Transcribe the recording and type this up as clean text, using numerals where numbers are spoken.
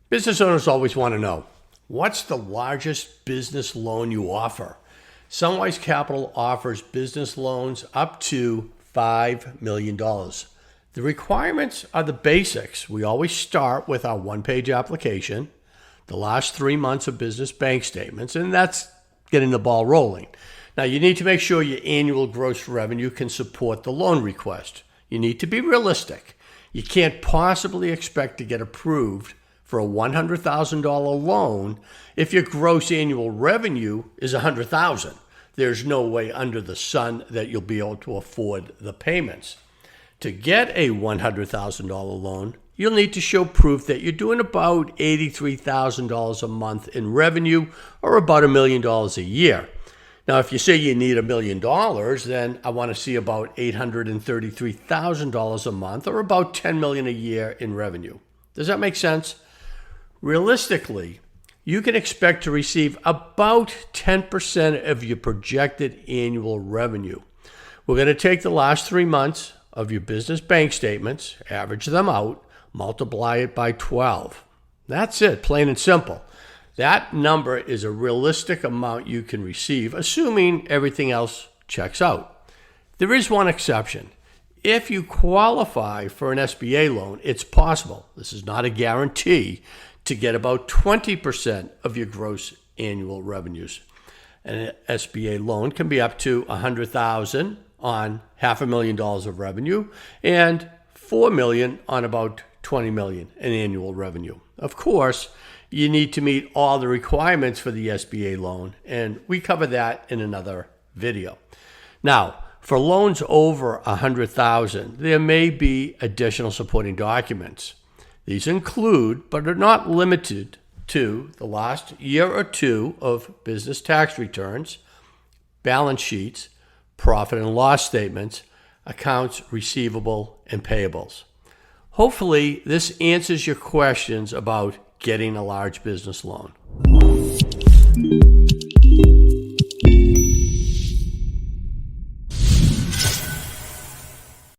Business owners always want to know, what's the largest business loan you offer? Sunwise Capital offers business loans up to $5 million. The requirements are the basics. We always start with our one-page application, the last 3 months of business bank statements, and that's getting the ball rolling. Now, you need to make sure your annual gross revenue can support the loan request. You need to be realistic. You can't possibly expect to get approved for a $100,000 loan if your gross annual revenue is $100,000. There's no way under the sun that you'll be able to afford the payments. To get a $100,000 loan, you'll need to show proof that you're doing about $83,000 a month in revenue, or about $1 million a year. Now, if you say you need $1 million, then I want to see about $833,000 a month, or about $10 million a year in revenue. Does that make sense? Realistically, you can expect to receive about 10% of your projected annual revenue. We're going to take the last 3 months of your business bank statements, average them out, multiply it by 12. That's it, plain and simple. That number is a realistic amount you can receive, assuming everything else checks out. There is one exception. If you qualify for an SBA loan, it's possible, this is not a guarantee, to get about 20% of your gross annual revenues. An SBA loan can be up to $100,000 on $500,000 of revenue and $4 million on about $20 million in annual revenue. Of course, you need to meet all the requirements for the SBA loan, and we cover that in another video. Now, for loans over $100,000, there may be additional supporting documents. These include, but are not limited to, the last year or two of business tax returns, balance sheets, profit and loss statements, accounts receivable, and payables. Hopefully, this answers your questions about getting a large business loan.